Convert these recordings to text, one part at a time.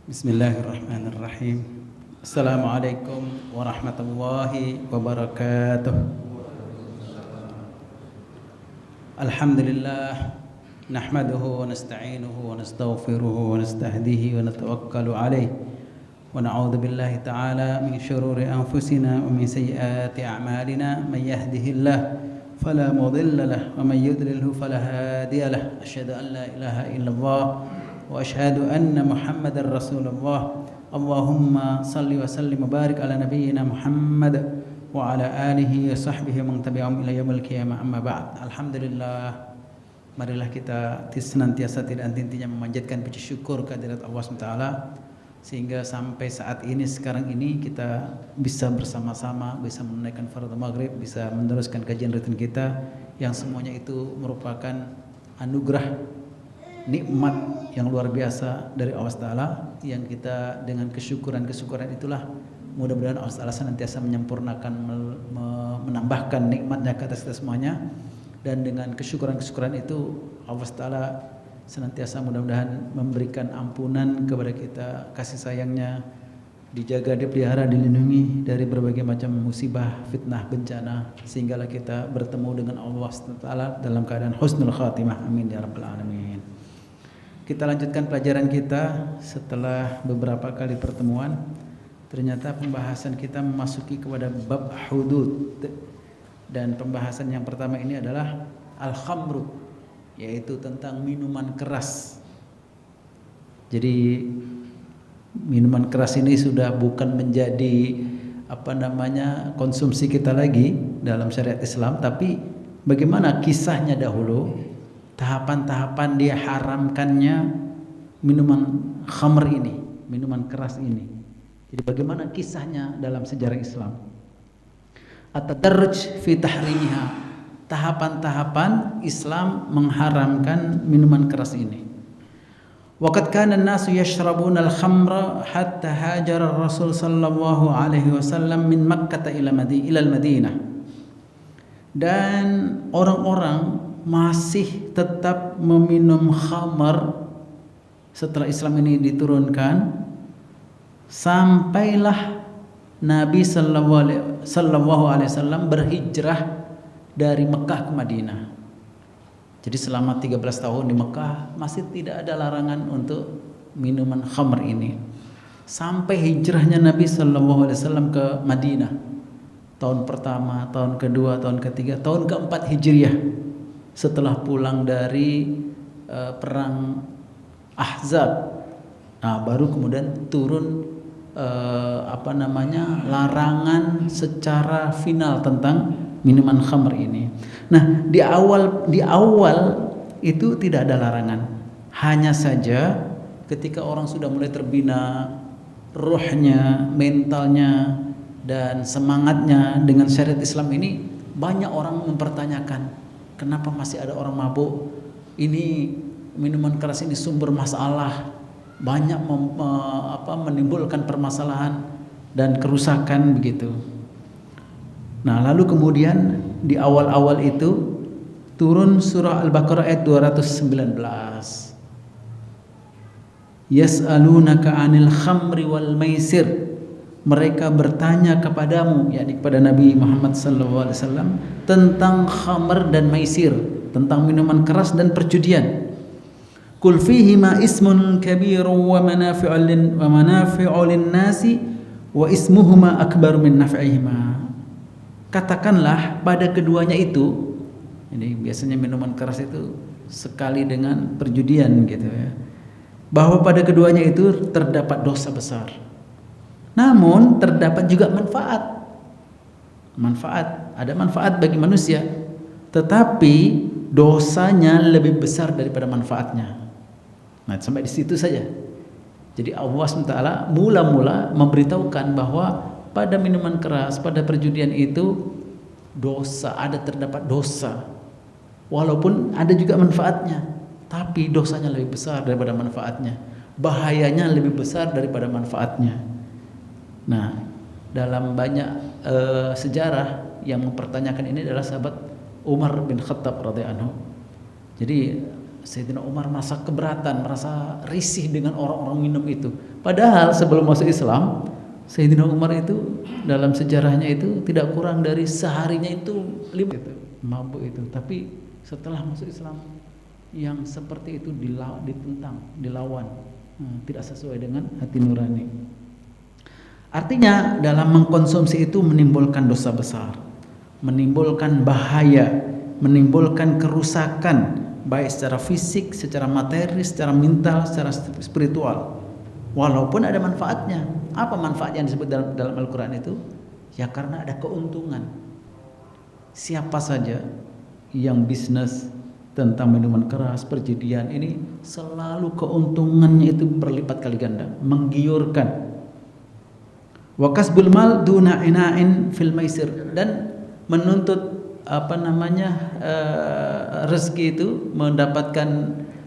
Bismillahirrahmanirrahim. Assalamualaikum warahmatullahi wabarakatuh. Alhamdulillah nahmaduhu wa nasta'inuhu wa nastaghfiruhu wa nastahdihi wa natawakkalu alayh wa na'udzu billahi ta'ala min shururi anfusina wa min sayyiati a'malina man yahdihillah fala mudilla lahu wa man yudlilhu fala hadiya lahu. Asyhadu an la ilaha illallah wa asyhadu anna Muhammadar Rasulullah. Allahumma salli wa sallim wa barik ala nabiyyina Muhammad wa ala alihi wa sahbihi wa man tabi'ahum ila yaumil qiyamah, amma ba'd. Alhamdulillah, marilah kita senantiasa tidak henti-hentinya memanjatkan puji syukur kehadirat Allah SWT, sehingga sampai saat ini, sekarang ini kita bisa bersama-sama, bisa menunaikan fardhu maghrib, bisa meneruskan kajian rutin kita, yang semuanya itu merupakan anugerah, nikmat yang luar biasa dari Allah Ta'ala, yang kita dengan kesyukuran itulah mudah-mudahan Allah Ta'ala senantiasa menyempurnakan, menambahkan nikmatnya ke atas kita semuanya. Dan dengan kesyukuran itu Allah Ta'ala senantiasa mudah-mudahan memberikan ampunan kepada kita, kasih sayangnya, dijaga, dipelihara, dilindungi dari berbagai macam musibah, fitnah, bencana, sehinggalah kita bertemu dengan Allah Ta'ala dalam keadaan husnul khatimah. Amin ya rabbal alamin. Kita lanjutkan pelajaran kita setelah beberapa kali pertemuan. Ternyata pembahasan kita memasuki kepada bab hudud, dan pembahasan yang pertama ini adalah al-khamru, yaitu tentang minuman keras. Jadi minuman keras ini sudah bukan menjadi konsumsi kita lagi dalam syariat Islam, tapi bagaimana kisahnya dahulu, tahapan-tahapan dia haramkannya minuman khamr ini, minuman keras ini. Jadi bagaimana kisahnya dalam sejarah Islam? At-tadarruj fi tahrimiha, tahapan-tahapan Islam mengharamkan minuman keras ini. Waqad kana an-nasu yashrabuna al-khamra hatta hajara ar-rasul sallallahu alaihi wasallam min Makkah ila al-Madinah. Dan orang-orang masih tetap meminum khamar setelah Islam ini diturunkan, sampailah Nabi sallallahu alaihi wasallam berhijrah dari Mekah ke Madinah. Jadi selama 13 tahun di Mekah masih tidak ada larangan untuk minuman khamr ini. Sampai hijrahnya Nabi sallallahu alaihi wasallam ke Madinah. Tahun pertama, tahun kedua, tahun ketiga, tahun keempat Hijriah. Setelah pulang dari perang Ahzab, baru kemudian turun larangan secara final tentang minuman khamr ini. Nah, di awal itu tidak ada larangan. Hanya saja ketika orang sudah mulai terbina ruhnya, mentalnya, dan semangatnya dengan syariat Islam ini, banyak orang mempertanyakan, kenapa masih ada orang mabuk? Ini minuman keras ini sumber masalah, banyak menimbulkan permasalahan dan kerusakan begitu. Nah, lalu kemudian di awal-awal itu turun surah Al-Baqarah ayat 219. Yas'alunaka 'anil khamri wal maisir. Mereka bertanya kepadamu, yakni kepada Nabi Muhammad sallallahu alaihi wasallam, tentang khamr dan maisir, tentang minuman keras dan perjudian. Qul fihima ismun kabirun wa manafi'u lin-nasi wa ismuhuma akbar min naf'ihima. Katakanlah pada keduanya itu, ini biasanya minuman keras itu sekali dengan perjudian gitu ya, bahwa pada keduanya itu terdapat dosa besar. Namun terdapat juga manfaat, ada manfaat bagi manusia, tetapi dosanya lebih besar daripada manfaatnya. Nah, sampai di situ saja. Jadi Allah SWT mula-mula memberitahukan bahwa pada minuman keras, pada perjudian itu terdapat dosa. Walaupun ada juga manfaatnya, tapi dosanya lebih besar daripada manfaatnya. Bahayanya lebih besar daripada manfaatnya. Nah, dalam banyak sejarah yang mempertanyakan ini adalah sahabat Umar bin Khattab radhiyallahu anhu. Jadi Sayyidina Umar merasa keberatan, merasa risih dengan orang-orang minum itu. Padahal sebelum masuk Islam, Sayyidina Umar itu dalam sejarahnya itu tidak kurang dari seharinya itu 5 itu, mabuk itu. Tapi setelah masuk Islam, yang seperti itu ditentang, dilawan, tidak sesuai dengan hati nurani. Artinya dalam mengkonsumsi itu menimbulkan dosa besar, menimbulkan bahaya, menimbulkan kerusakan, baik secara fisik, secara materi, secara mental, secara spiritual. Walaupun ada manfaatnya. Apa manfaat yang disebut dalam Al-Quran itu? Ya karena ada keuntungan. Siapa saja yang bisnis tentang minuman keras, perjudian ini selalu keuntungannya itu berlipat kali ganda, menggiurkan. Wa kasbul mal duna ina'in fil maisir, dan menuntut rezeki itu, mendapatkan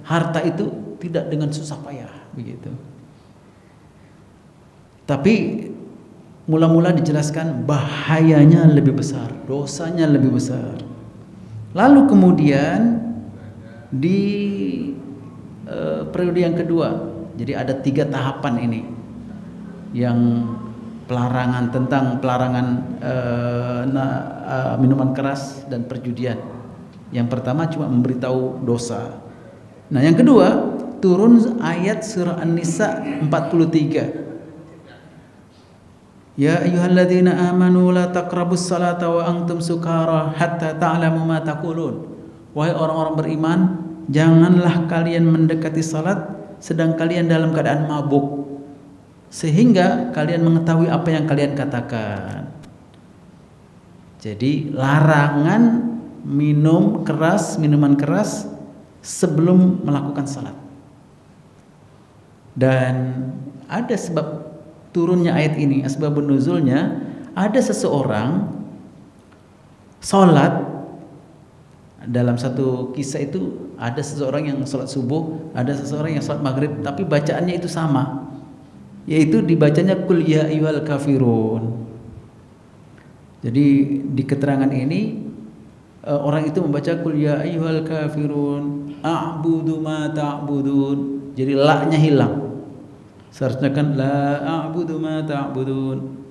harta itu tidak dengan susah payah begitu. Tapi mula-mula dijelaskan bahayanya lebih besar, dosanya lebih besar. Lalu kemudian di periode yang kedua, jadi ada 3 tahapan ini yang tentang pelarangan minuman keras dan perjudian. Yang pertama cuma memberitahu dosa. Nah, yang kedua turun ayat surah An-Nisa 43. Ya ayyuhalladzina amanu la taqrabus salata wa antum sukara hatta ta'lamu ma taqulun. Wahai orang-orang beriman, janganlah kalian mendekati salat sedang kalian dalam keadaan mabuk, sehingga kalian mengetahui apa yang kalian katakan. Jadi larangan minuman keras sebelum melakukan salat. Dan ada sebab turunnya ayat ini, asbabun nuzulnya, ada seseorang salat. Dalam satu kisah itu ada seseorang yang salat subuh, ada seseorang yang salat maghrib, tapi bacaannya itu sama, yaitu dibacanya qul ya ayyuhal kafirun. Jadi di keterangan ini orang itu membaca qul ya ayyuhal kafirun a'budu ma ta'budun. Jadi la-nya hilang. Seharusnya kan la a'budu ma ta'budun.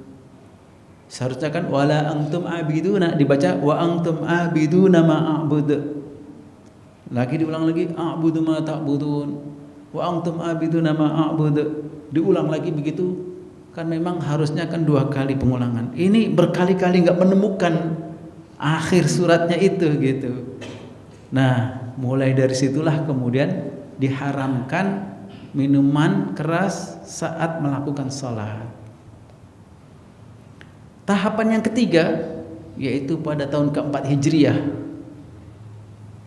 Seharusnya kan wala antum abiduna, dibaca wa antum abiduna ma a'bud. Lagi diulang lagi a'budu ma ta'budun wa antum abiduna ma a'bud. Diulang lagi begitu, kan memang harusnya kan 2 kali pengulangan. Ini berkali-kali nggak menemukan akhir suratnya itu gitu. Nah, mulai dari situlah kemudian diharamkan minuman keras saat melakukan sholat. Tahapan yang ketiga yaitu pada tahun ke-4 Hijriah,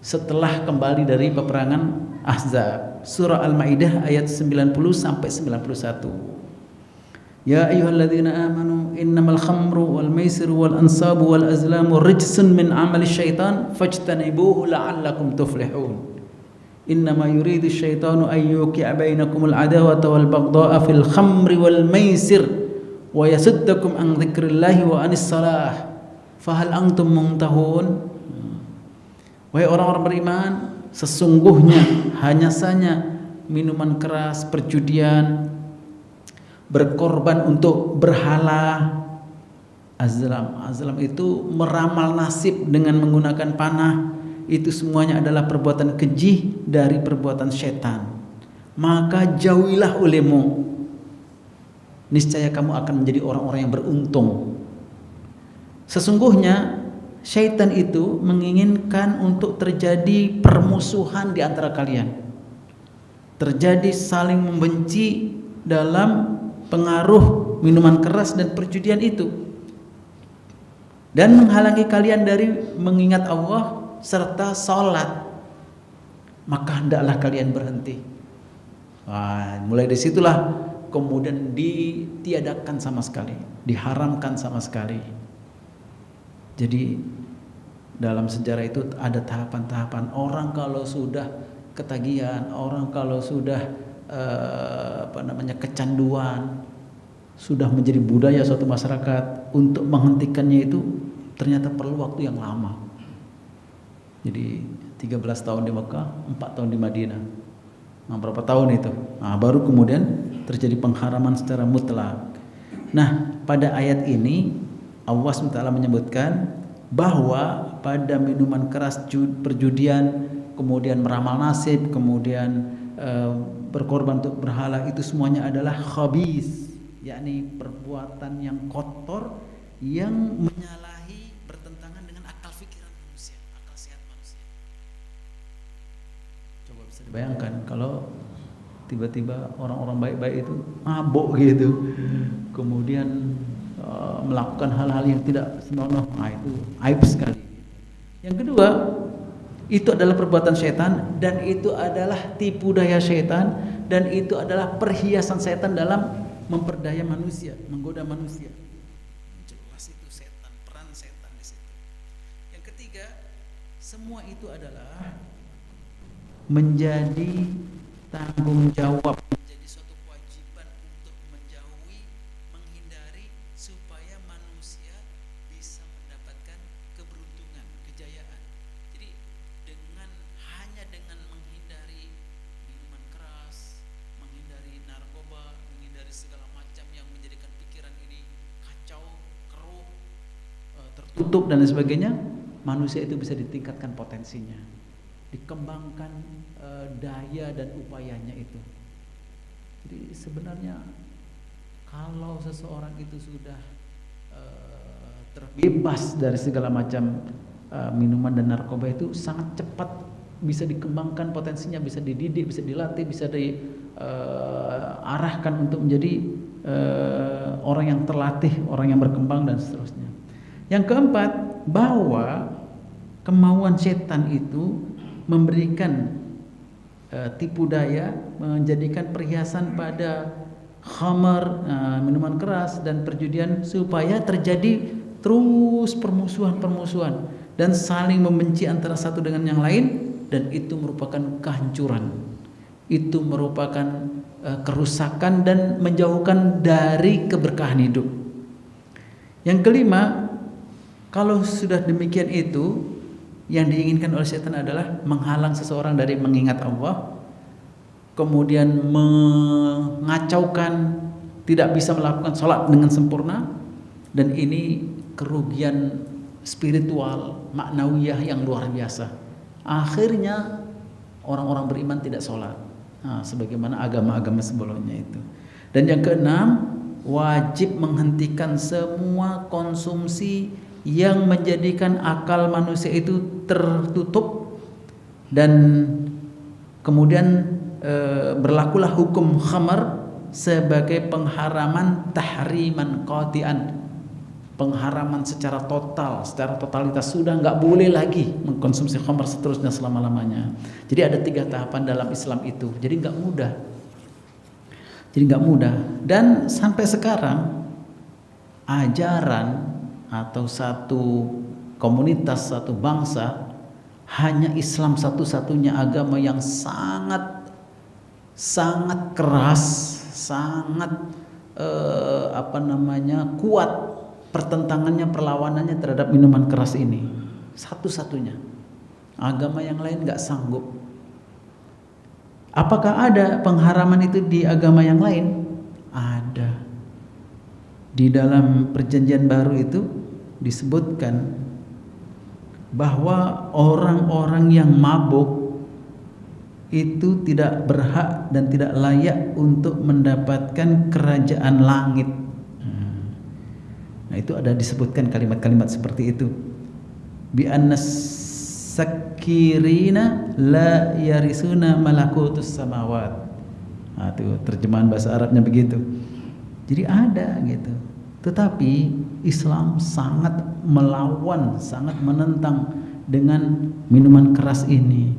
setelah kembali dari peperangan Ahzab. Surah Al-Maidah ayat 90 sampai 91. Ya ayyuhalladzina amanu innamal khamru wal maisiru wal ansabu wal azlamu rijsun min amali syaitan fajtanibuhu la'allakum tuflihun. Innama yuridu syaitanu an yuqi'a bainakumul adawata wal baghdha'a fil khamri wal maisir wa yasuddakum an dzikrillahi wa anis salah fahal antum muntahun. Wahai orang-orang beriman, sesungguhnya hanya saja minuman keras, perjudian, berkorban untuk berhala, azlam itu meramal nasib dengan menggunakan panah. Itu semuanya adalah perbuatan keji dari perbuatan setan. Maka jauhilah olehmu, niscaya kamu akan menjadi orang-orang yang beruntung. Sesungguhnya syaitan itu menginginkan untuk terjadi permusuhan di antara kalian, terjadi saling membenci dalam pengaruh minuman keras dan perjudian itu, dan menghalangi kalian dari mengingat Allah serta sholat. Maka hendaklah kalian berhenti. Mulai dari situlah kemudian ditiadakan sama sekali, diharamkan sama sekali. Jadi dalam sejarah itu ada tahapan-tahapan. Orang kalau sudah ketagihan, orang kalau sudah kecanduan, sudah menjadi budaya suatu masyarakat, untuk menghentikannya itu ternyata perlu waktu yang lama. Jadi 13 tahun di Mekah, 4 tahun di Madinah. Nah, berapa tahun itu? Nah, baru kemudian terjadi pengharaman secara mutlak. Nah, pada ayat ini Allah SWT menyebutkan bahwa pada minuman keras, perjudian, kemudian meramal nasib, kemudian berkorban untuk berhala, itu semuanya adalah khabis, yakni perbuatan yang kotor yang menyalahi, bertentangan dengan akal pikiran manusia, akal sehat manusia. Coba bisa dibayangkan kalau tiba-tiba orang-orang baik-baik itu mabuk gitu, kemudian melakukan hal-hal yang tidak senonoh, nah itu aib sekali. Yang kedua, itu adalah perbuatan setan, dan itu adalah tipu daya setan, dan itu adalah perhiasan setan dalam memperdaya manusia, menggoda manusia. Jelas itu setan, peran setan di situ. Yang ketiga, semua itu adalah menjadi tanggung jawab, menjadi suatu kewajiban untuk menjauhi, menghindari, supaya manusia bisa mendapatkan keberuntungan, kejayaan. Jadi hanya dengan menghindari minuman keras, menghindari narkoba, menghindari segala macam yang menjadikan pikiran ini kacau, keruh, tertutup dan lain sebagainya, manusia itu bisa ditingkatkan potensinya, dikembangkan daya dan upayanya itu. Jadi sebenarnya kalau seseorang itu sudah terbebas dari segala macam minuman dan narkoba, itu sangat cepat bisa dikembangkan potensinya, bisa dididik, bisa dilatih, bisa diarahkan untuk menjadi orang yang terlatih, orang yang berkembang dan seterusnya. Yang keempat, bahwa kemauan setan itu memberikan tipu daya, menjadikan perhiasan pada khamar, minuman keras dan perjudian, supaya terjadi terus permusuhan dan saling membenci antara satu dengan yang lain, dan itu merupakan kehancuran, itu merupakan kerusakan dan menjauhkan dari keberkahan hidup. Yang kelima, kalau sudah demikian, itu yang diinginkan oleh setan adalah menghalang seseorang dari mengingat Allah, kemudian mengacaukan, tidak bisa melakukan sholat dengan sempurna, dan ini kerugian spiritual, maknawiyah yang luar biasa. Akhirnya orang-orang beriman tidak sholat, sebagaimana agama-agama sebelumnya itu. Dan yang keenam, wajib menghentikan semua konsumsi yang menjadikan akal manusia itu tertutup, dan kemudian berlakulah hukum khamar sebagai pengharaman tahriman qati'an, pengharaman secara total, secara totalitas, sudah nggak boleh lagi mengkonsumsi khamar seterusnya selama-lamanya. Jadi ada 3 tahapan dalam Islam itu, jadi nggak mudah. Dan sampai sekarang ajaran atau satu komunitas, satu bangsa, hanya Islam satu-satunya agama yang sangat keras, sangat kuat pertentangannya, perlawanannya terhadap minuman keras ini. Satu-satunya. Agama yang lain nggak sanggup. Apakah ada pengharaman itu di agama yang lain? Ada. Di dalam perjanjian baru itu disebutkan bahwa orang-orang yang mabuk itu tidak berhak dan tidak layak untuk mendapatkan kerajaan langit. Nah, itu ada disebutkan kalimat-kalimat seperti itu. Bi annas sakirina la yarisuna malakutus samawat. Nah, itu terjemahan bahasa Arabnya begitu. Jadi ada gitu. Tetapi Islam sangat melawan, sangat menentang dengan minuman keras ini.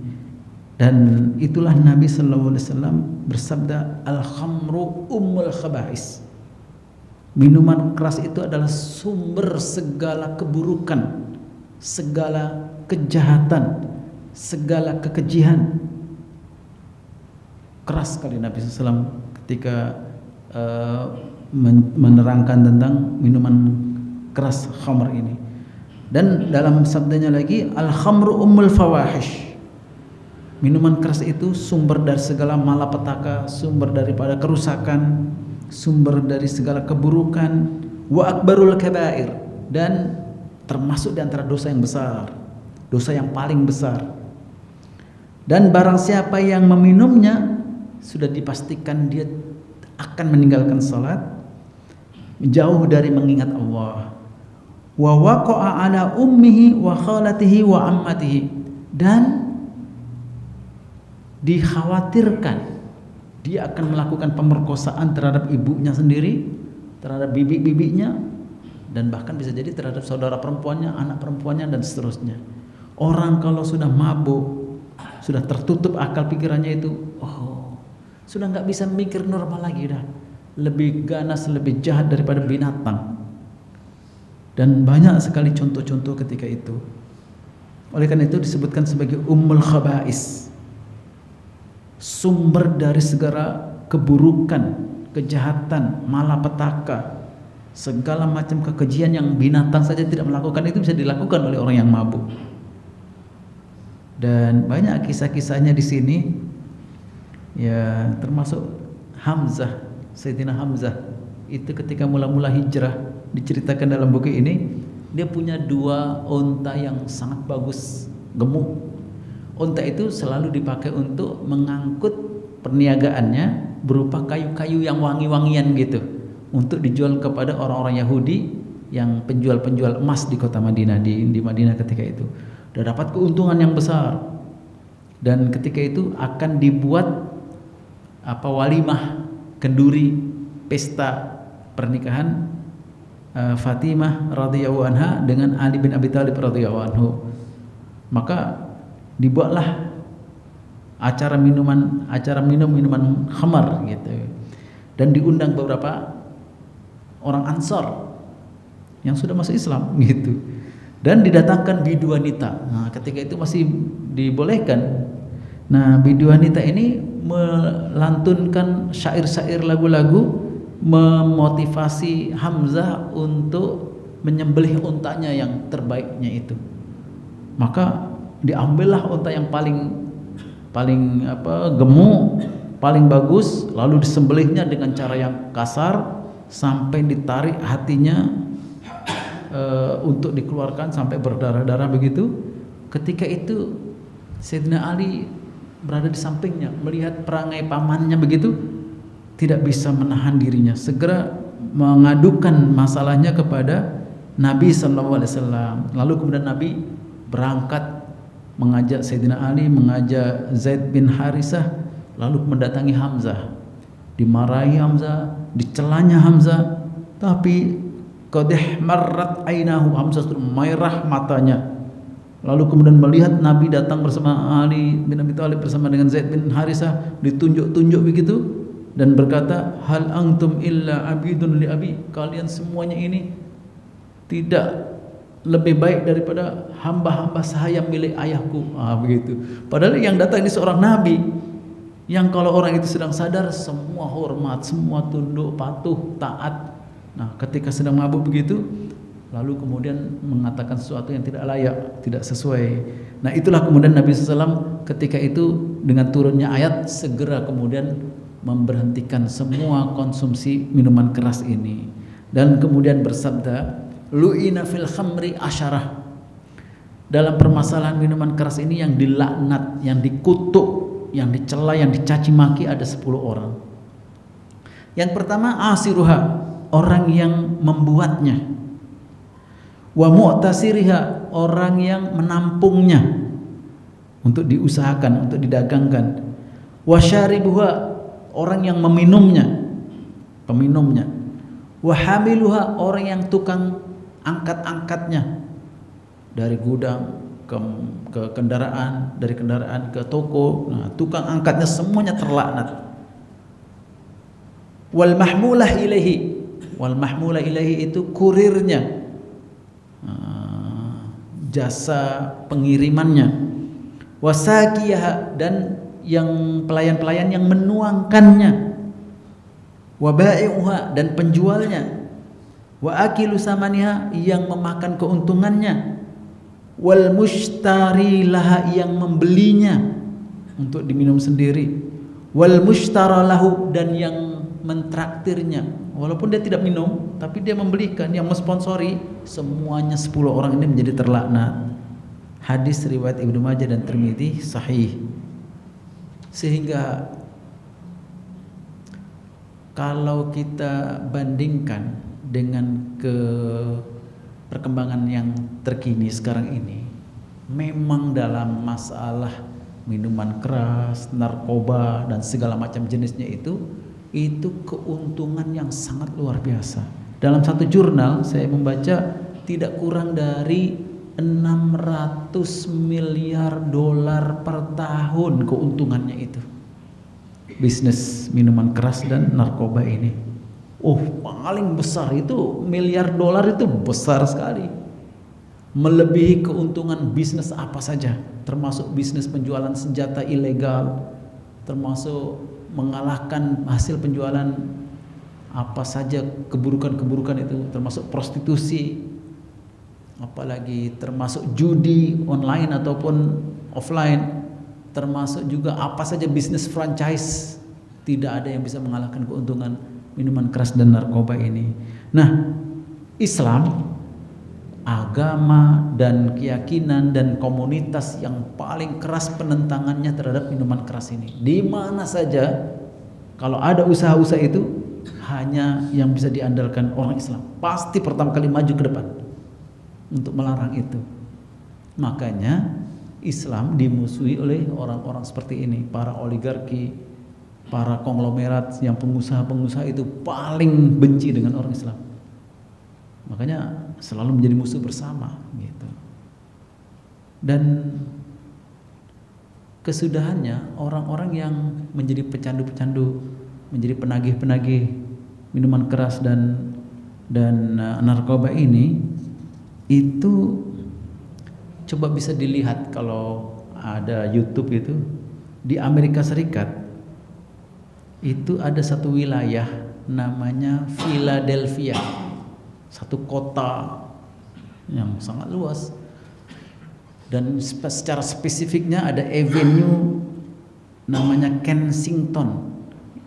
Dan itulah Nabi sallallahu alaihi wasallam bersabda, al-khamru ummul khaba'is. Minuman keras itu adalah sumber segala keburukan, segala kejahatan, segala kekejian. Keras sekali Nabi sallallahu alaihi wasallam ketika menerangkan tentang minuman keras khamr ini. Dan dalam sabdanya lagi, al-khamru ummul fawahish. Minuman keras itu sumber dari segala malapetaka, sumber daripada kerusakan, sumber dari segala keburukan, wa akbarul kabair, dan termasuk di antara dosa yang besar, dosa yang paling besar. Dan barang siapa yang meminumnya sudah dipastikan dia akan meninggalkan salat, jauh dari mengingat Allah. Wa waqa'a ala ummihi wa khalatihi wa ammatihi, dan dikhawatirkan dia akan melakukan pemerkosaan terhadap ibunya sendiri, terhadap bibi-bibinya, dan bahkan bisa jadi terhadap saudara perempuannya, anak perempuannya, dan seterusnya. Orang kalau sudah mabuk, sudah tertutup akal pikirannya itu, sudah nggak bisa mikir normal lagi, udah lebih ganas, lebih jahat daripada binatang. Dan banyak sekali contoh-contoh ketika itu. Oleh karena itu disebutkan sebagai ummul khaba'is, sumber dari segala keburukan, kejahatan, malapetaka, segala macam kekejian yang binatang saja tidak melakukan, itu bisa dilakukan oleh orang yang mabuk. Dan banyak kisah-kisahnya di sini, ya termasuk Hamzah, Sayyidina Hamzah itu ketika mula-mula hijrah, diceritakan dalam buku ini, dia punya 2 unta yang sangat bagus, gemuk. Unta itu selalu dipakai untuk mengangkut perniagaannya berupa kayu-kayu yang wangi-wangian gitu, untuk dijual kepada orang-orang Yahudi yang penjual-penjual emas di kota Madinah, di Madinah ketika itu. Dan dapat keuntungan yang besar. Dan ketika itu akan dibuat walimah, kenduri, pesta pernikahan Fatimah radhiyallahu anha dengan Ali bin Abi Thalib radhiyallahu anhu. Maka dibuatlah acara minum minuman khamar gitu, dan diundang beberapa orang Ansor yang sudah masuk Islam gitu, dan didatangkan bidu wanita. Nah ketika itu masih dibolehkan. Nah bidu wanita ini melantunkan syair-syair, lagu-lagu, memotivasi Hamzah untuk menyembelih untanya yang terbaiknya itu. Maka diambillah unta yang paling gemuk, paling bagus, lalu disembelihnya dengan cara yang kasar sampai ditarik hatinya untuk dikeluarkan sampai berdarah-darah begitu. Ketika itu Sayyidina Ali berada di sampingnya, melihat perangai pamannya begitu, tidak bisa menahan dirinya, segera mengadukan masalahnya kepada Nabi sallallahu alaihi wasallam. Lalu kemudian Nabi berangkat mengajak Sayyidina Ali, mengajak Zaid bin Harisah, lalu mendatangi Hamzah. Dimarahi Hamzah, dicelanya Hamzah, tapi qadih marrat ainahu, Hamzah sudah merah matanya. Lalu kemudian melihat Nabi datang bersama Ali bin Abi Thalib bersama dengan Zaid bin Harisah, ditunjuk-tunjuk begitu dan berkata, hal antum illa abidun li abi, kalian semuanya ini tidak lebih baik daripada hamba-hamba saya milik ayahku. Begitu. Padahal yang datang ini seorang nabi yang kalau orang itu sedang sadar semua hormat, semua tunduk, patuh, taat. Nah ketika sedang mabuk begitu, lalu kemudian mengatakan sesuatu yang tidak layak, tidak sesuai. Nah itulah kemudian Nabi SAW ketika itu dengan turunnya ayat segera kemudian memberhentikan semua konsumsi minuman keras ini, dan kemudian bersabda, lu'ina fil khamri asyarah, dalam permasalahan minuman keras ini yang dilaknat, yang dikutuk, yang dicela, yang dicaci maki ada 10 orang. Yang pertama asiruha, orang yang membuatnya. Wa mu'tasiriha, orang yang menampungnya untuk diusahakan, untuk didagangkan. Wa syaribuha, orang yang meminumnya, peminumnya. Wa hamiluha, orang yang tukang angkat-angkatnya dari gudang ke kendaraan, dari kendaraan ke toko. Nah, tukang angkatnya semuanya terlaknat. Wal mahmulah ilaihi, wal mahmulah ilaihi itu kurirnya, jasa pengirimannya. Wasaqiyah, dan yang pelayan-pelayan yang menuangkannya. Wa bai'uha, dan penjualnya. Wa akilu samaniha, yang memakan keuntungannya. Wal mushtari laha, yang membelinya. untuk diminum sendiri. Wal mushtara lahu, dan yang mentraktirnya, walaupun dia tidak minum tapi dia membelikan, yang mensponsori, semuanya 10 orang ini menjadi terlaknat. Hadis riwayat Ibnu Majah dan Tirmidzi sahih. Sehingga kalau kita bandingkan dengan perkembangan yang terkini sekarang ini, memang dalam masalah minuman keras, narkoba dan segala macam jenisnya itu keuntungan yang sangat luar biasa. Dalam satu jurnal saya membaca tidak kurang dari 600 miliar dolar per tahun keuntungannya itu. Bisnis minuman keras dan narkoba ini. Paling besar itu miliar dolar, itu besar sekali. Melebihi keuntungan bisnis apa saja, termasuk bisnis penjualan senjata ilegal, termasuk mengalahkan hasil penjualan apa saja keburukan-keburukan itu, termasuk prostitusi, apalagi termasuk judi online ataupun offline, termasuk juga apa saja bisnis franchise. Tidak ada yang bisa mengalahkan keuntungan minuman keras dan narkoba ini. Nah, Islam, agama dan keyakinan dan komunitas yang paling keras penentangannya terhadap minuman keras ini. Di mana saja kalau ada usaha-usaha itu, hanya yang bisa diandalkan orang Islam. Pasti pertama kali maju ke depan untuk melarang itu. Makanya Islam dimusuhi oleh orang-orang seperti ini, para oligarki, para konglomerat, yang pengusaha-pengusaha itu paling benci dengan orang Islam. Makanya selalu menjadi musuh bersama gitu. Dan kesudahannya orang-orang yang menjadi pecandu-pecandu, menjadi penagih-penagih minuman keras dan narkoba ini, itu coba bisa dilihat kalau ada YouTube itu, di Amerika Serikat itu ada satu wilayah namanya Philadelphia, satu kota yang sangat luas, dan secara spesifiknya ada avenue namanya Kensington,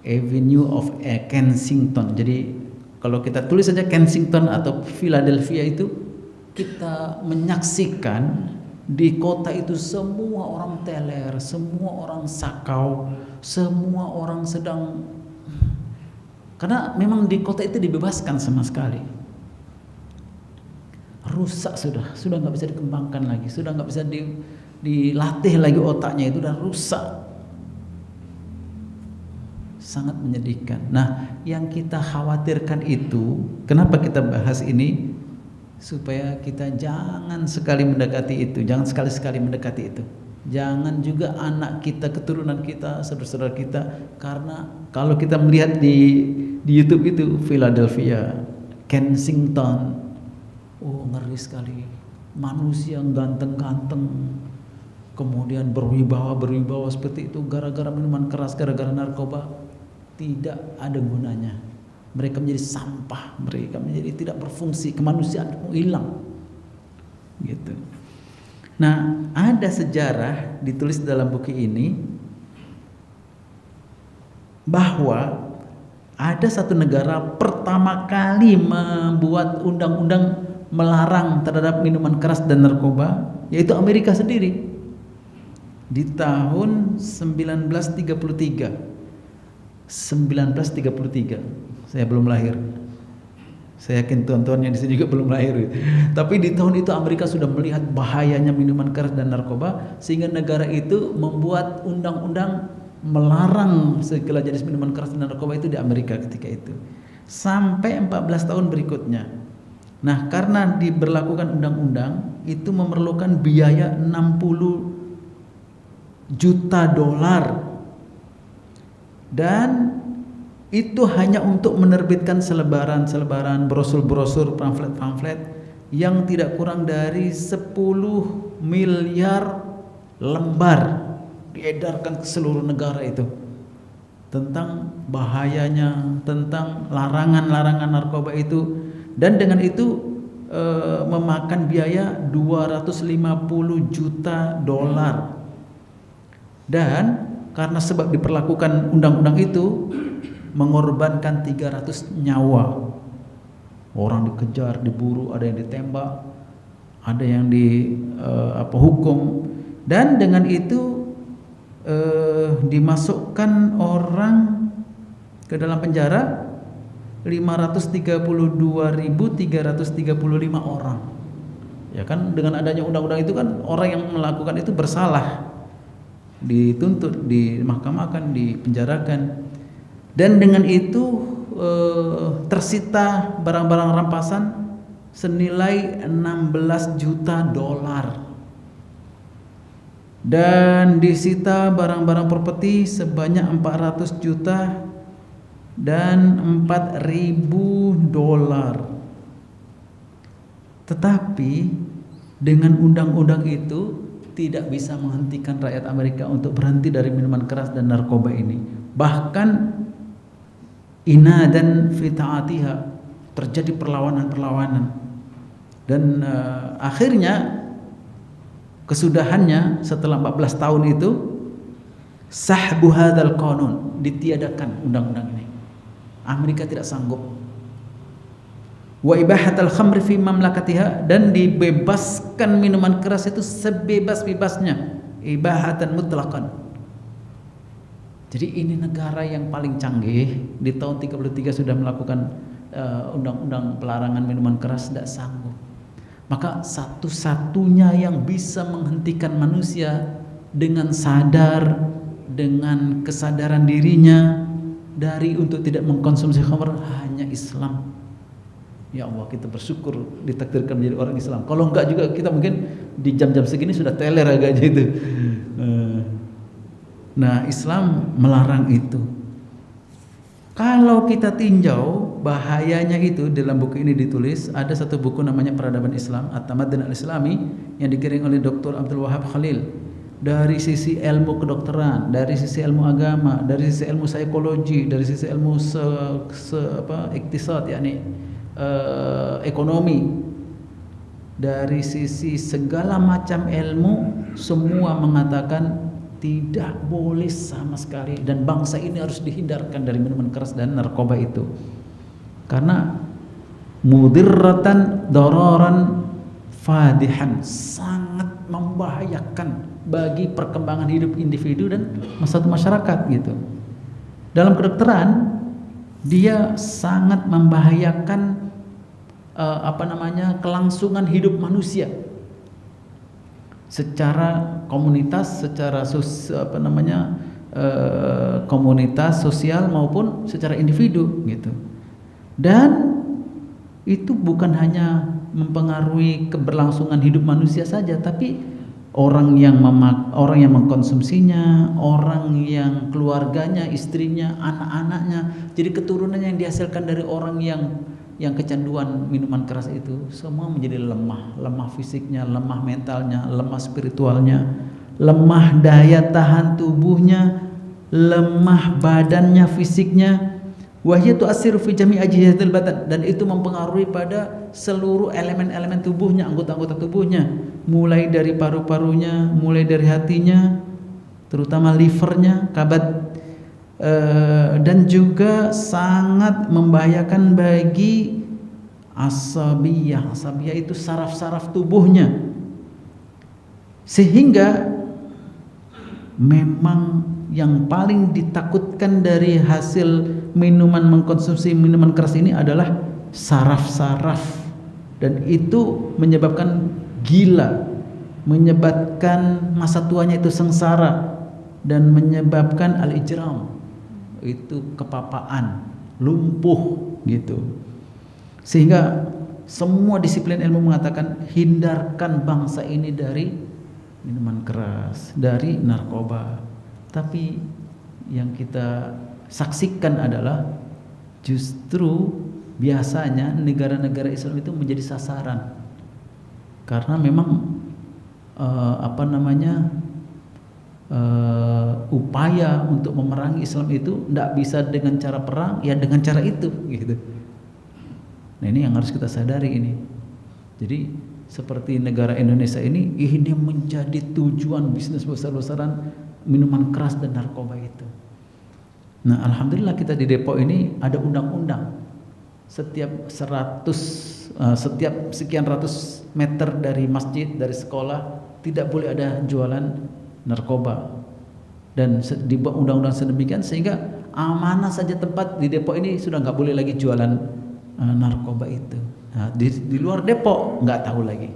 Avenue of Kensington. Jadi kalau kita tulis saja Kensington atau Philadelphia itu, kita menyaksikan di kota itu semua orang teler, semua orang sakau, semua orang sedang, karena memang di kota itu dibebaskan sama sekali. Rusak sudah nggak bisa dikembangkan lagi, sudah nggak bisa dilatih lagi otaknya, itu udah rusak. Sangat menyedihkan. Nah, yang kita khawatirkan itu, kenapa kita bahas ini? Supaya kita jangan sekali mendekati itu, jangan sekali-sekali mendekati itu. Jangan juga anak kita, keturunan kita, saudara-saudara kita, karena kalau kita melihat di YouTube itu Philadelphia, Kensington, ngeri sekali. Manusia yang ganteng-ganteng, kemudian berwibawa seperti itu, gara-gara minuman keras, gara-gara narkoba, tidak ada gunanya. Mereka menjadi sampah, mereka menjadi tidak berfungsi, kemanusiaan hilang, gitu. Nah, ada sejarah ditulis dalam buku ini bahwa ada satu negara pertama kali membuat undang-undang melarang terhadap minuman keras dan narkoba, yaitu Amerika sendiri, di tahun 1933. Saya belum lahir. Saya yakin tuan-tuan yang di sini juga belum lahir. Tapi di tahun itu Amerika sudah melihat bahayanya minuman keras dan narkoba, sehingga negara itu membuat undang-undang melarang segala jenis minuman keras dan narkoba itu di Amerika ketika itu. Sampai 14 tahun berikutnya. Nah, karena diberlakukan undang-undang itu memerlukan biaya 60 juta dolar. Dan itu hanya untuk menerbitkan selebaran-selebaran, brosur-brosur, pamflet-pamflet yang tidak kurang dari 10 miliar lembar diedarkan ke seluruh negara itu, tentang bahayanya, tentang larangan-larangan narkoba itu. Dan dengan itu memakan biaya 250 juta dolar. Dan karena sebab diperlakukan undang-undang itu mengorbankan 300 nyawa. Orang dikejar, diburu, ada yang ditembak, ada yang hukum, dan dengan itu dimasukkan orang ke dalam penjara 532.335 orang. Ya kan, dengan adanya undang-undang itu kan orang yang melakukan itu bersalah, dituntut, dimahkamahkan, dipenjarakan, dan dengan itu tersita barang-barang rampasan senilai 16 juta dolar, dan disita barang-barang properti sebanyak 400 juta dan 4.000 dolar. Tetapi dengan undang-undang itu tidak bisa menghentikan rakyat Amerika untuk berhenti dari minuman keras dan narkoba ini. Bahkan inadan fi ta'atiha, terjadi perlawanan-perlawanan, dan akhirnya kesudahannya setelah 14 tahun itu sahbu hadzal qanun, ditiadakan undang-undang ini. Amerika tidak sanggup. Wa ibahatul khamri fi mamlakatiha, dan dibebaskan minuman keras itu sebebas-bebasnya, ibahatan mutlaqan. Jadi ini negara yang paling canggih, di tahun 33 sudah melakukan undang-undang pelarangan minuman keras, tidak sanggup. Maka satu-satunya yang bisa menghentikan manusia dengan sadar, dengan kesadaran dirinya dari untuk tidak mengkonsumsi khamr, hanya Islam. Ya Allah, kita bersyukur ditakdirkan menjadi orang Islam. Kalau enggak juga kita mungkin di jam-jam segini sudah teler agaknya itu. Nah, Islam melarang itu. Kalau kita tinjau bahayanya itu, dalam buku ini ditulis, ada satu buku namanya Peradaban Islam, At-Tamaddun Al-Islami, yang dikirim oleh Dr. Abdul Wahab Khalil. Dari sisi ilmu kedokteran, dari sisi ilmu agama, dari sisi ilmu psikologi, dari sisi ilmu iktisad, yakni ekonomi, dari sisi segala macam ilmu, semua mengatakan tidak boleh sama sekali, dan bangsa ini harus dihindarkan dari minuman keras dan narkoba itu, karena mudirratan dararan fadihan, sangat membahayakan bagi perkembangan hidup individu dan satu masyarakat gitu. Dalam kedokteran dia sangat membahayakan kelangsungan hidup manusia secara komunitas, secara komunitas sosial maupun secara individu gitu. Dan itu bukan hanya mempengaruhi keberlangsungan hidup manusia saja, tapi orang yang mengkonsumsinya, orang yang keluarganya, istrinya, anak-anaknya, jadi keturunannya yang dihasilkan dari orang yang kecanduan minuman keras itu semua menjadi lemah fisiknya, lemah mentalnya, lemah spiritualnya, lemah daya tahan tubuhnya, lemah badannya, fisiknya. Wahya tu'assiru fi jami' ajhizatil badan, dan itu mempengaruhi pada seluruh elemen-elemen tubuhnya, anggota-anggota tubuhnya, mulai dari paru-parunya, mulai dari hatinya, terutama livernya, kabad, dan juga sangat membahayakan bagi asabiyah. Asabiyah itu saraf-saraf tubuhnya, sehingga memang yang paling ditakutkan dari hasil mengkonsumsi minuman keras ini adalah saraf-saraf, dan itu menyebabkan gila, menyebabkan masa tuanya itu sengsara, dan menyebabkan al-ijram, itu kepapaan, lumpuh gitu. Sehingga semua disiplin ilmu mengatakan hindarkan bangsa ini dari minuman keras, dari narkoba. Tapi yang kita saksikan adalah justru biasanya negara-negara Islam itu menjadi sasaran, karena memang upaya untuk memerangi Islam itu tidak bisa dengan cara perang, ya dengan cara itu gitu. Nah, ini yang harus kita sadari ini. Jadi seperti negara Indonesia ini menjadi tujuan bisnis besar-besaran minuman keras dan narkoba itu. Nah, alhamdulillah kita di Depok ini ada undang-undang. Setiap sekian ratus meter dari masjid, dari sekolah tidak boleh ada jualan narkoba. Dan dibuat undang-undang sedemikian sehingga amanah saja tempat di Depok ini sudah nggak boleh lagi jualan narkoba itu. Nah, di luar Depok nggak tahu lagi.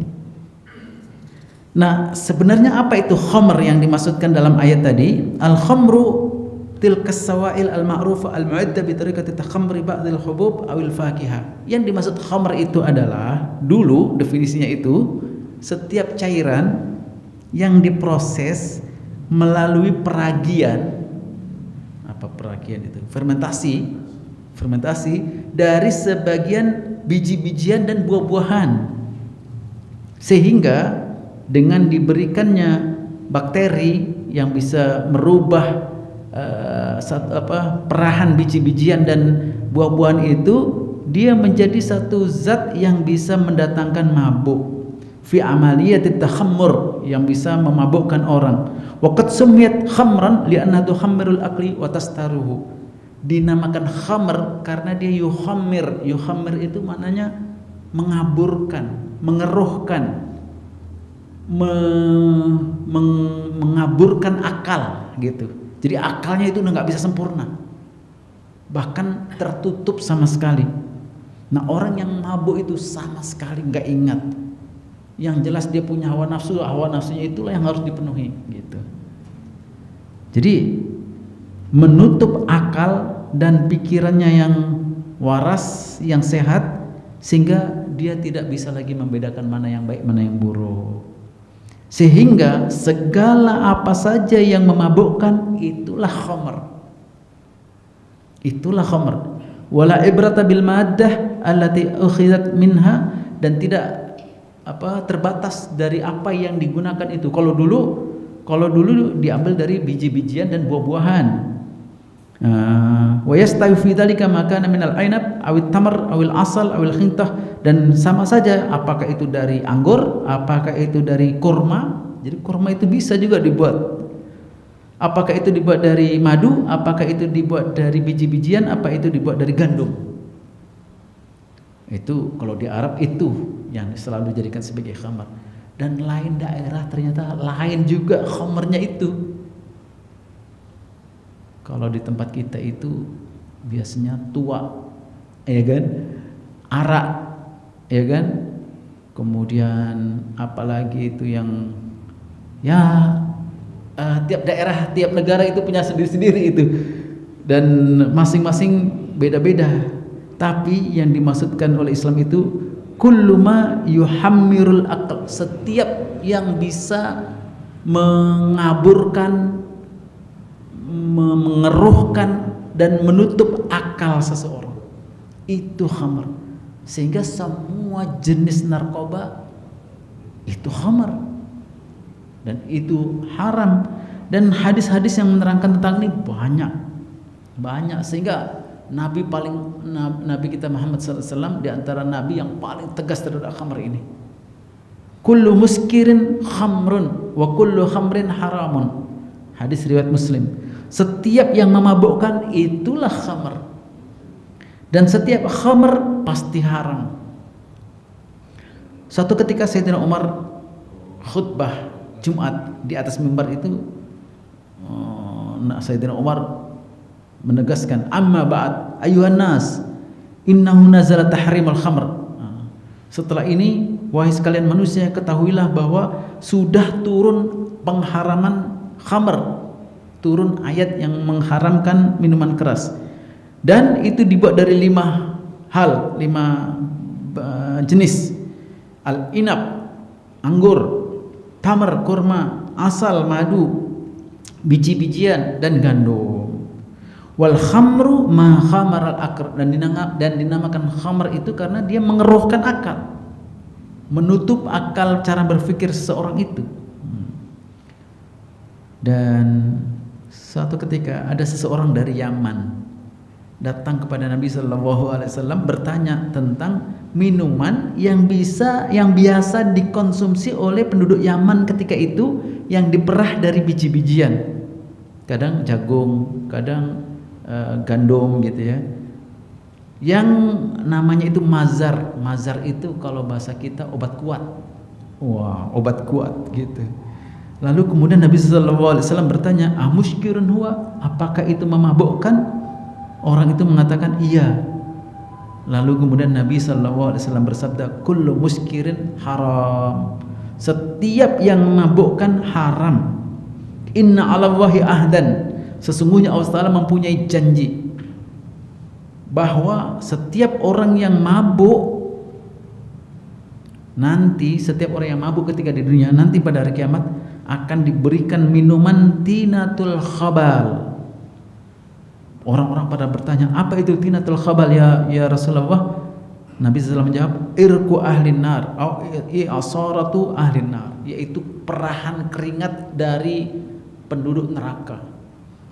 Nah, sebenarnya apa itu khamr yang dimaksudkan dalam ayat tadi? Al-khamru tilkas sawail al-ma'rufa al-mu'adda bi tariqati takhamri ba'dil hubub awil fakihah. Yang dimaksud khamr itu adalah, dulu definisinya itu setiap cairan yang diproses melalui peragian, apa peragian itu? Fermentasi dari sebagian biji-bijian dan buah-buahan, sehingga dengan diberikannya bakteri yang bisa merubah perahan biji-bijian dan buah-buahan itu, dia menjadi satu zat yang bisa mendatangkan mabuk, fi amaliyatit takhammur, yang bisa memabukkan orang. Waqad sumiyat khamran li'anna tukhammirul aqli wa tastaruhu. Dinamakan khamr karena dia yuhammir. Yuhammir itu maknanya mengaburkan, mengeruhkan, mengaburkan akal gitu. Jadi akalnya itu udah nggak bisa sempurna, bahkan tertutup sama sekali. Nah, orang yang mabuk itu sama sekali nggak ingat. Yang jelas dia punya hawa nafsunya itulah yang harus dipenuhi gitu. Jadi menutup akal dan pikirannya yang waras, yang sehat, sehingga dia tidak bisa lagi membedakan mana yang baik, mana yang buruk. Sehingga segala apa saja yang memabukkan itulah khamr. Itulah khamr. Wala ibrata bil maddah allati ukhidat minha, dan tidak terbatas dari apa yang digunakan itu. Kalau dulu diambil dari biji-bijian dan buah-buahan. Wa yastawi fi dzalika ma kana minal ainab awit tamar awil asal awil khintah, dan sama saja apakah itu dari anggur, apakah itu dari kurma. Jadi kurma itu bisa juga dibuat. Apakah itu dibuat dari madu, apakah itu dibuat dari biji-bijian, apa itu dibuat dari gandum. Itu kalau di Arab itu yang selalu dijadikan sebagai khamar. Dan lain daerah ternyata lain juga khamarnya itu. Kalau di tempat kita itu biasanya tua, ya kan, arak, ya kan, kemudian apalagi itu yang tiap daerah, tiap negara itu punya sendiri-sendiri itu, dan masing-masing beda-beda. Tapi yang dimaksudkan oleh Islam itu kullu ma yuhammirul aql, setiap yang bisa mengaburkan, mengeruhkan dan menutup akal seseorang, itu khamar. Sehingga semua jenis narkoba itu khamar dan itu haram. Dan hadis-hadis yang menerangkan tentang ini banyak, sehingga Nabi kita Muhammad SAW di antara Nabi yang paling tegas terhadap khamr ini. Kullu muskirin khamrun wa kullu khamrin haramun. Hadis riwayat Muslim. Setiap yang memabukkan itulah khamr, dan setiap khamr pasti haram. Suatu ketika Sayyidina Umar khutbah Jumat di atas mimbar itu, Sayyidina Umar menegaskan, amma ba'd ayuhan nas innahu nazala tahrimul khamr. Setelah ini, wahai sekalian manusia, ketahuilah bahwa sudah turun pengharaman khamr, turun ayat yang mengharamkan minuman keras, dan itu dibuat dari 5 jenis: al-inab, anggur, tamar, kurma, asal, madu, biji-bijian, dan gandum. Wal khamru ma khamaral aql, dan dinamakan khamr itu karena dia mengeruhkan akal, menutup akal cara berpikir seseorang itu. Dan suatu ketika ada seseorang dari Yaman datang kepada Nabi SAW bertanya tentang minuman yang biasa dikonsumsi oleh penduduk Yaman ketika itu, yang diperah dari biji-bijian. kadang jagung, kadang gandum gitu ya. Yang namanya itu mazar. Mazar itu kalau bahasa kita obat kuat. Wah, obat kuat gitu. Lalu kemudian Nabi SAW bertanya, muskirun huwa? Apakah itu memabukkan? Orang itu mengatakan iya. Lalu kemudian Nabi SAW bersabda, kullu muskirin haram. Setiap yang memabukkan haram. Inna 'alallahi ahdan. Sesungguhnya Allah Ta'ala mempunyai janji bahwa setiap orang yang mabuk nanti, setiap orang yang mabuk ketika di dunia nanti pada hari kiamat akan diberikan minuman tinatul khabal. Orang-orang pada bertanya, apa itu tinatul khabal ya Rasulullah? Nabi SAW menjawab, irku ahlin nar atau i'asaratu ahlin nar, yaitu perahan keringat dari penduduk neraka.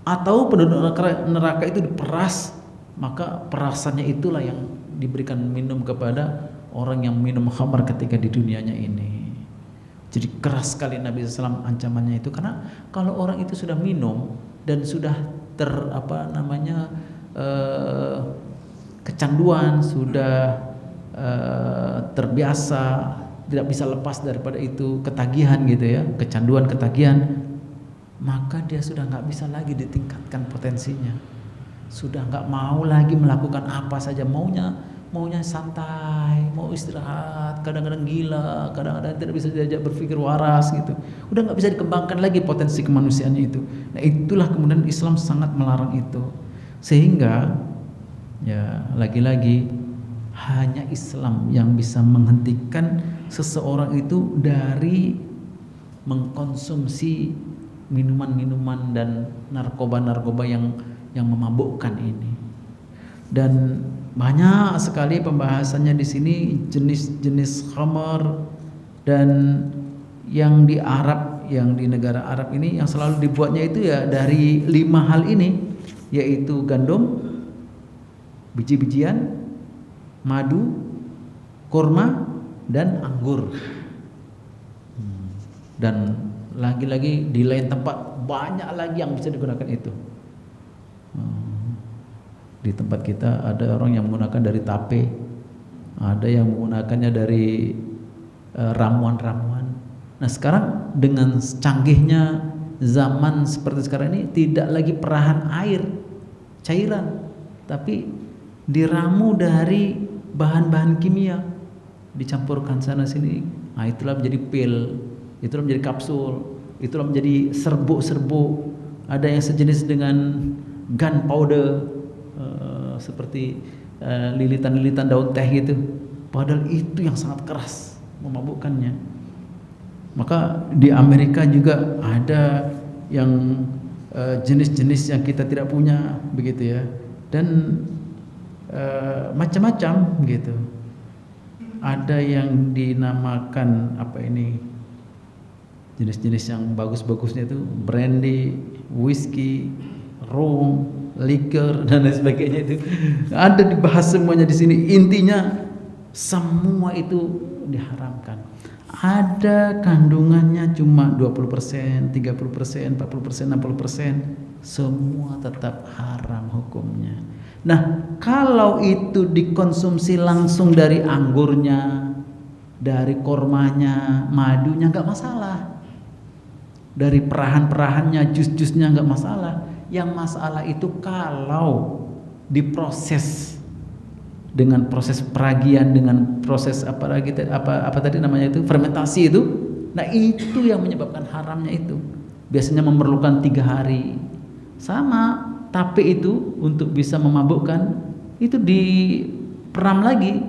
Atau penduduk neraka itu diperas, maka perasannya itulah yang diberikan minum kepada orang yang minum khamar ketika di dunianya ini. Jadi keras sekali Nabi SAW ancamannya itu, karena kalau orang itu sudah minum dan sudah kecanduan, sudah terbiasa, tidak bisa lepas daripada itu, ketagihan gitu ya, kecanduan, ketagihan, maka dia sudah nggak bisa lagi ditingkatkan potensinya, sudah nggak mau lagi melakukan apa saja, maunya santai, mau istirahat, kadang-kadang gila, kadang-kadang tidak bisa diajak berpikir waras gitu, udah nggak bisa dikembangkan lagi potensi kemanusiaannya itu. Nah itulah kemudian Islam sangat melarang itu, sehingga ya lagi-lagi hanya Islam yang bisa menghentikan seseorang itu dari mengkonsumsi minuman-minuman dan narkoba-narkoba yang memabukkan ini. Dan banyak sekali pembahasannya di sini, jenis-jenis khamar, dan yang di Arab, yang di negara Arab ini yang selalu dibuatnya itu ya dari 5 hal ini, yaitu gandum, biji-bijian, madu, kurma, dan anggur. Dan lagi-lagi di lain tempat banyak lagi yang bisa digunakan itu. Di tempat kita ada orang yang menggunakan dari tape, ada yang menggunakannya dari ramuan-ramuan. Nah sekarang dengan canggihnya zaman seperti sekarang ini, tidak lagi perahan air, cairan, tapi diramu dari bahan-bahan kimia, dicampurkan sana sini. Nah itulah menjadi pil, itulah menjadi kapsul, itulah menjadi serbuk-serbuk. Ada yang sejenis dengan gunpowder, seperti lilitan-lilitan daun teh gitu. Padahal itu yang sangat keras memabukkannya. Maka di Amerika juga ada yang jenis-jenis yang kita tidak punya begitu ya. Dan macam-macam gitu. Ada yang dinamakan jenis-jenis yang bagus-bagusnya itu brandy, whisky, rum, liquor dan lain sebagainya, itu ada dibahas semuanya di sini. Intinya semua itu diharamkan. Ada kandungannya cuma 20%, 30%, 40%, 60%, semua tetap haram hukumnya. Nah, kalau itu dikonsumsi langsung dari anggurnya, dari kormanya, madunya nggak masalah. Dari perahan-perahannya, jus-jusnya nggak masalah. Yang masalah itu kalau diproses dengan proses peragian, dengan proses apa tadi namanya itu, fermentasi itu. Nah itu yang menyebabkan haramnya itu. Biasanya memerlukan 3 hari. Sama tape itu untuk bisa memabukkan itu diperam lagi,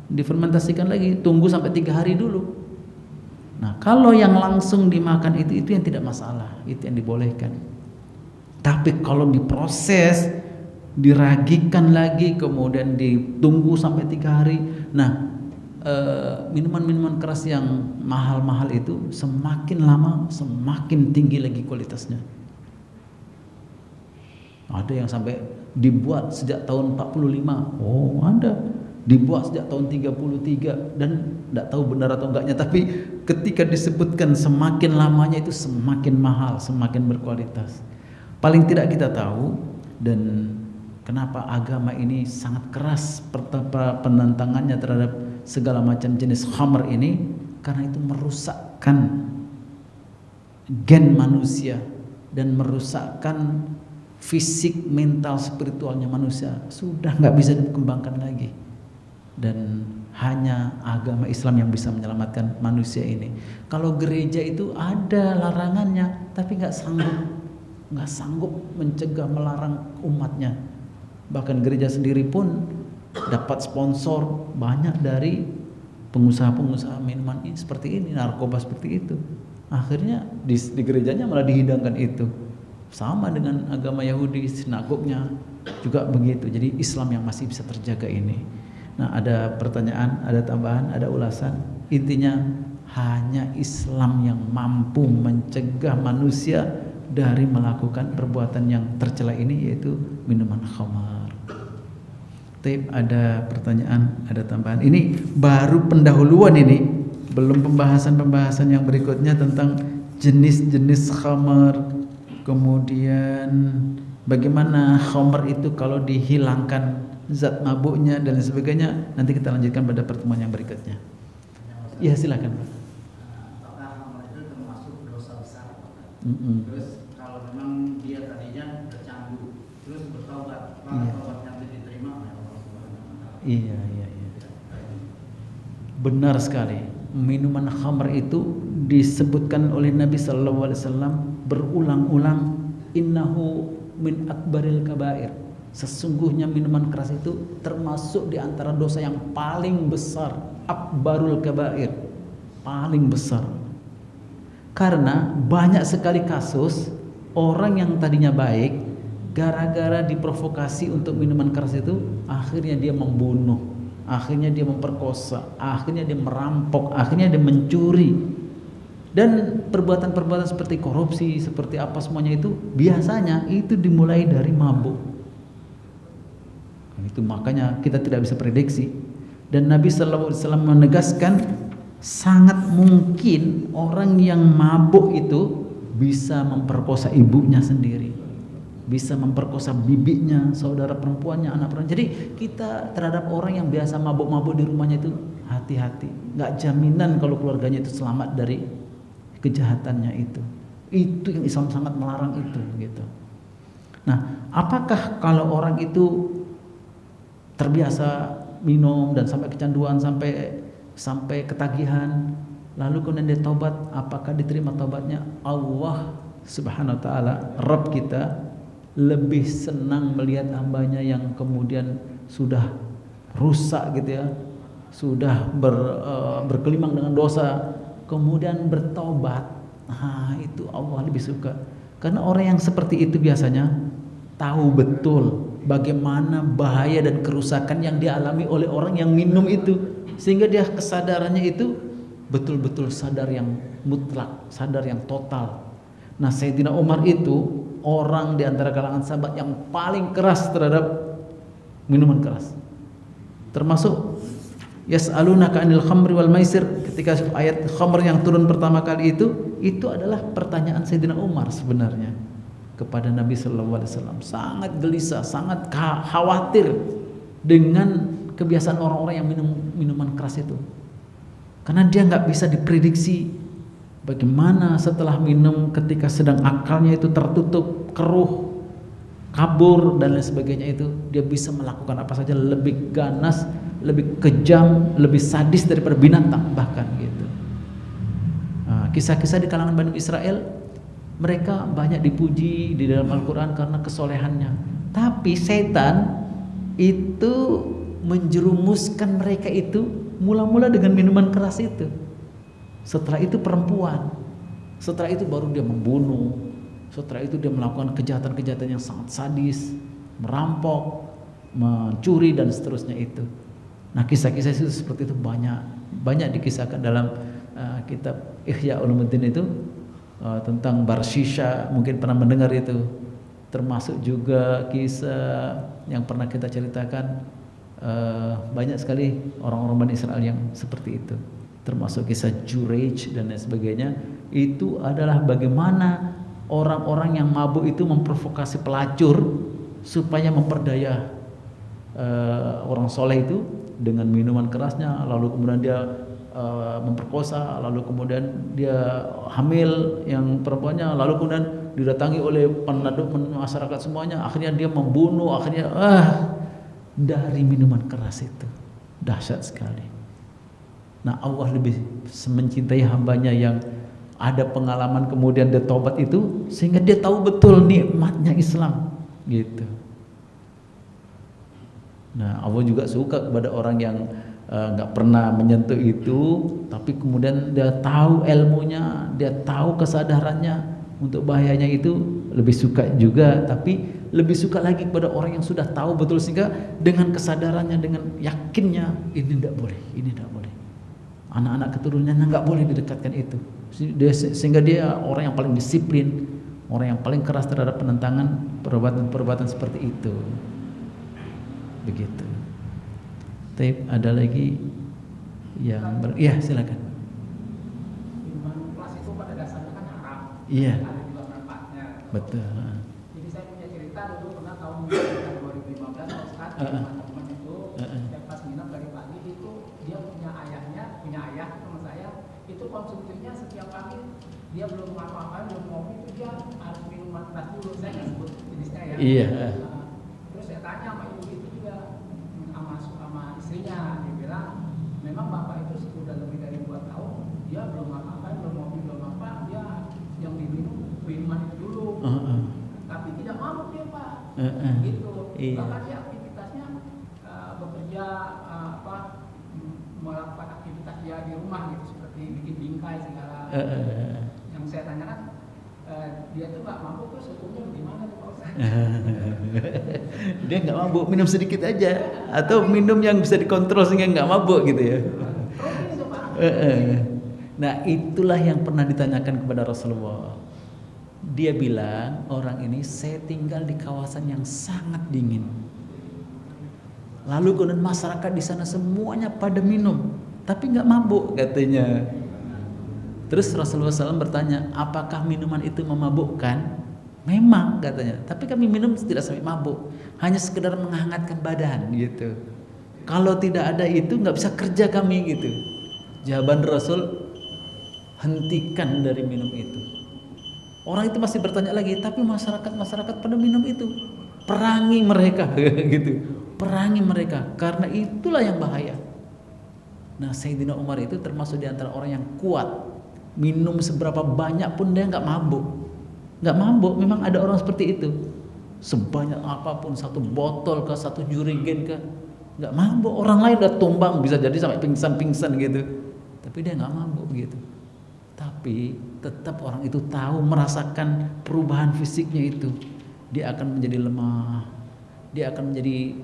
difermentasikan lagi, tunggu sampai 3 hari dulu. Nah kalau yang langsung dimakan itu yang tidak masalah, itu yang dibolehkan. Tapi kalau diproses, diragikan lagi, kemudian ditunggu sampai 3 hari. Nah, minuman-minuman keras yang mahal-mahal itu semakin lama semakin tinggi lagi kualitasnya. Ada yang sampai dibuat sejak tahun 45. Oh, ada. Dibuat sejak tahun 33 dan tidak tahu benar atau enggaknya, tapi ketika disebutkan semakin lamanya itu semakin mahal, semakin berkualitas. Paling tidak kita tahu, dan kenapa agama ini sangat keras penentangannya terhadap segala macam jenis khamr ini, karena itu merusakkan gen manusia dan merusakkan fisik, mental, spiritualnya manusia. Sudah nggak bisa dikembangkan lagi, dan hanya agama Islam yang bisa menyelamatkan manusia ini. Kalau gereja itu ada larangannya, tapi nggak sanggup mencegah, melarang umatnya. Bahkan gereja sendiri pun dapat sponsor banyak dari pengusaha-pengusaha minuman ini seperti ini, narkoba seperti itu. Akhirnya di gerejanya malah dihidangkan itu. Sama dengan agama Yahudi, sinagognya juga begitu. Jadi Islam yang masih bisa terjaga ini. Nah, ada pertanyaan, ada tambahan, ada ulasan. Intinya hanya Islam yang mampu mencegah manusia dari melakukan perbuatan yang tercela ini, yaitu minuman khamar. Ada pertanyaan, ada tambahan. Ini baru pendahuluan ini, belum pembahasan yang berikutnya tentang jenis-jenis khamar, kemudian bagaimana khamar itu kalau dihilangkan zat mabuknya dan sebagainya. Nanti kita lanjutkan pada pertemuan yang berikutnya. Ya, silakan Pak. Apakah khamar itu termasuk dosa besar? Terus kalau memang dia tadinya tercandu, terus bertobat, maka tobatnya itu diterima oleh Allah Subhanahu wa Ta'ala. Iya. Benar sekali. Minuman khamr itu disebutkan oleh Nabi Sallallahu Alaihi Wasallam berulang-ulang, innahu min akbaril kabair. Sesungguhnya minuman keras itu termasuk di antara dosa yang paling besar, akbarul kabair, paling besar. Karena banyak sekali kasus orang yang tadinya baik, gara-gara diprovokasi untuk minuman keras itu, akhirnya dia membunuh, akhirnya dia memperkosa, akhirnya dia merampok, akhirnya dia mencuri. Dan perbuatan-perbuatan seperti korupsi, seperti apa semuanya itu biasanya itu dimulai dari mabuk. Itu makanya kita tidak bisa prediksi. Dan Nabi Sallallahu Alaihi Wasallam menegaskan, sangat mungkin orang yang mabuk itu bisa memperkosa ibunya sendiri, bisa memperkosa bibinya, saudara perempuannya, anak perempuan. Jadi kita terhadap orang yang biasa mabuk-mabuk di rumahnya itu hati-hati. Nggak jaminan kalau keluarganya itu selamat dari kejahatannya itu. Itu yang Islam sangat melarang itu, gitu. Nah, apakah kalau orang itu terbiasa minum dan sampai kecanduan, sampai ketagihan, lalu kemudian dia taubat, apakah diterima taubatnya? Allah Subhanahu wa Ta'ala, Rabb kita, lebih senang melihat hambanya yang kemudian sudah rusak gitu ya, sudah berkelimang dengan dosa, kemudian bertobat. Nah, itu Allah lebih suka. Karena orang yang seperti itu biasanya tahu betul bagaimana bahaya dan kerusakan yang dialami oleh orang yang minum itu, sehingga dia kesadarannya itu betul-betul sadar yang mutlak, sadar yang total. Nah, Sayyidina Umar itu orang di antara kalangan sahabat yang paling keras terhadap minuman keras. Termasuk yas'alunaka 'anil khamri wal maisir, ketika ayat khamr yang turun pertama kali itu adalah pertanyaan Sayyidina Umar sebenarnya kepada Nabi Sallallahu Alaihi Wasallam. Sangat gelisah, sangat khawatir dengan kebiasaan orang-orang yang minum minuman keras itu, karena dia nggak bisa diprediksi bagaimana setelah minum, ketika sedang akalnya itu tertutup, keruh, kabur dan lain sebagainya, itu dia bisa melakukan apa saja, lebih ganas, lebih kejam, lebih sadis daripada binatang bahkan gitu. Nah, kisah-kisah di kalangan Bani Israel, mereka banyak dipuji di dalam Al-Quran karena kesolehannya. Tapi setan itu menjerumuskan mereka itu mula-mula dengan minuman keras itu. Setelah itu perempuan. Setelah itu baru dia membunuh. Setelah itu dia melakukan kejahatan-kejahatan yang sangat sadis, merampok, mencuri dan seterusnya itu. Nah, kisah-kisah itu seperti itu banyak dikisahkan dalam kitab Ihya Ulumuddin itu. Tentang Barshisha, mungkin pernah mendengar itu. Termasuk juga kisah yang pernah kita ceritakan, banyak sekali orang-orang Bani Israel yang seperti itu. Termasuk kisah Jurayj dan lain sebagainya. Itu adalah bagaimana orang-orang yang mabuk itu memprovokasi pelacur supaya memperdaya orang soleh itu dengan minuman kerasnya, lalu kemudian dia memperkosa, lalu kemudian dia hamil yang perempuannya, lalu kemudian didatangi oleh penduduk masyarakat semuanya, akhirnya dia membunuh, akhirnya dari minuman keras itu. Dahsyat sekali. Nah, Allah lebih mencintai hambanya yang ada pengalaman kemudian dia taubat itu, sehingga dia tahu betul nikmatnya Islam gitu. Nah, Allah juga suka kepada orang yang nggak pernah menyentuh itu, tapi kemudian dia tahu ilmunya, dia tahu kesadarannya untuk bahayanya itu, lebih suka juga. Tapi lebih suka lagi kepada orang yang sudah tahu betul, sehingga dengan kesadarannya, dengan yakinnya, ini tidak boleh, ini tidak boleh, anak-anak keturunannya nggak boleh didekatkan itu. Sehingga dia orang yang paling disiplin, orang yang paling keras terhadap penentangan perbuatan-perbuatan seperti itu. Begitu. Tapi ada lagi yang iya, silakan. Minuman keras itu pada dasarnya kan haram. Iya. Ada juga manfaatnya. Betul. Jadi saya punya cerita dulu pernah tahun 2015 Ustaz teman itu yang pas minum dari pagi itu dia punya ayah teman saya itu konsumsinya setiap pagi dia belum apa-apa, belum ngopi itu dia harus minuman keras dulu. Saya nggak sebut jenisnya ya. Iya. Terus saya tanya sama ibu itu juga sama istrinya, dia bilang memang bapak itu sudah lebih dari 2 tahun dia belum apa-apa, belum ngopi, belum apa, dia yang diminum minuman itu dulu. Tapi tidak mabuk dia Pak. Gitu. Iya. Bahkan dia aktivitasnya bekerja melakukan aktivitas dia di rumah gitu, seperti bikin bingkai segala. Yang saya tanyakan dia tuh nggak mabuk, terus hukumnya bagaimana tuh Pak Ustaz? Dia nggak mabuk, minum sedikit aja, atau minum yang bisa dikontrol sehingga nggak mabuk gitu ya. Nah, itulah yang pernah ditanyakan kepada Rasulullah. Dia bilang, orang ini saya tinggal di kawasan yang sangat dingin. Lalu kemudian masyarakat di sana semuanya pada minum, tapi nggak mabuk katanya. Terus Rasulullah SAW bertanya, apakah minuman itu memabukkan? Memang katanya, tapi kami minum tidak sampai mabuk, hanya sekedar menghangatkan badan gitu. Kalau tidak ada itu nggak bisa kerja kami gitu. Jawaban Rasul, hentikan dari minum itu. Orang itu masih bertanya lagi, tapi masyarakat pada minum itu, perangi mereka gitu, perangi mereka, karena itulah yang bahaya. Nah, Sayyidina Umar itu termasuk di antara orang yang kuat, minum seberapa banyak pun dia nggak mabuk. Nggak mabuk, memang ada orang seperti itu. Sebanyak apapun, 1 botol ke 1 jurigen ke, nggak mabuk. Orang lain udah tumbang, bisa jadi sampai pingsan-pingsan gitu, tapi dia nggak mabuk gitu. Tapi tetap orang itu tahu, merasakan perubahan fisiknya itu. Dia akan menjadi lemah, dia akan menjadi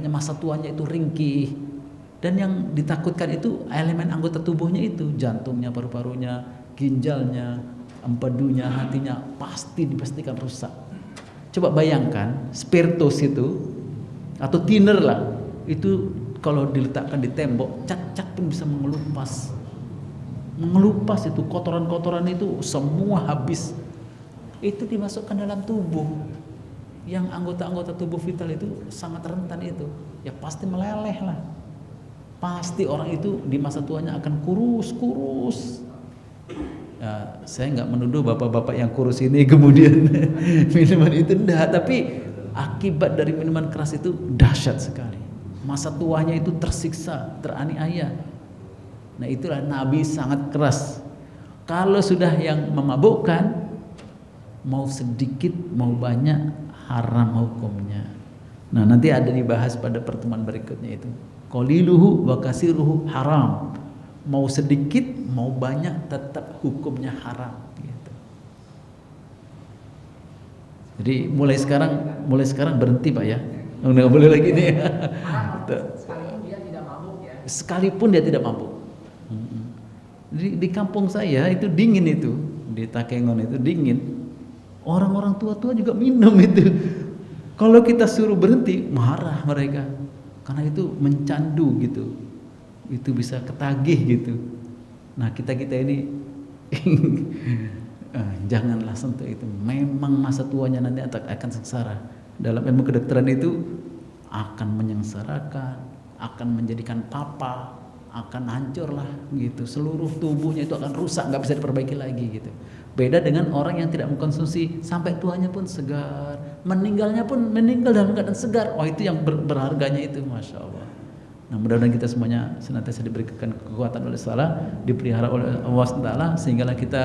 masa tuanya itu ringkih. Dan yang ditakutkan itu elemen anggota tubuhnya itu, jantungnya, paru-parunya, ginjalnya, empedunya, hatinya dipastikan rusak. Coba bayangkan spiritus itu atau thinner lah, itu kalau diletakkan di tembok, cat-cat pun bisa mengelupas itu kotoran-kotoran itu semua habis. Itu dimasukkan dalam tubuh. Yang anggota-anggota tubuh vital itu sangat rentan itu, ya pasti meleleh lah. Pasti orang itu di masa tuanya akan kurus. Ya, saya nggak menuduh bapak-bapak yang kurus ini kemudian minuman itu enggak, tapi akibat dari minuman keras itu dahsyat sekali. Masa tuanya itu tersiksa, teraniaya. Nah, itulah Nabi sangat keras. Kalau sudah yang memabukkan, mau sedikit mau banyak haram hukumnya. Nah, nanti ada dibahas pada pertemuan berikutnya itu. Qaliluhu wa kasiruhu haram. Mau sedikit, mau banyak tetap hukumnya haram gitu. Jadi mulai sekarang berhenti Pak ya. Nggak boleh lagi nih. Sekalipun dia tidak mabuk ya. Sekalipun dia tidak mabuk. Di kampung saya itu dingin itu, di Takengon itu dingin. Orang-orang tua-tua juga minum itu. Kalau kita suruh berhenti, marah mereka. Karena itu mencandu gitu, itu bisa ketagih gitu. Nah, kita ini Janganlah sentuh itu. Memang masa tuanya nanti akan sengsara. Dalam ilmu kedokteran itu akan menyengsarakan, akan menjadikan papa, akan hancurlah gitu. Seluruh tubuhnya itu akan rusak, nggak bisa diperbaiki lagi gitu. Beda dengan orang yang tidak mengkonsumsi sampai tuanya pun segar, meninggalnya pun meninggal dalam keadaan segar. Oh itu yang berharganya itu, masya Allah. Nah mudah-mudahan kita semuanya senantiasa diberikan kekuatan oleh Allah, dipelihara oleh Allah SWT, sehinggalah kita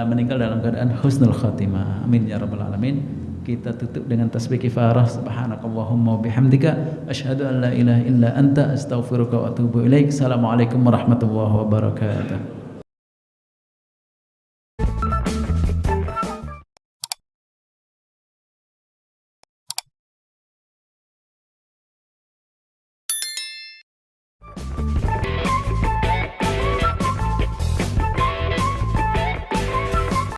meninggal dalam keadaan husnul khatimah. Amin ya rabbal alamin. Kita tutup dengan tasbih kifarah. Subhanakallahumma wa bihamdika asyhadu an la ilaha illa anta astaghfiruka wa atubu ilaik. Assalamualaikum warahmatullahi wabarakatuh.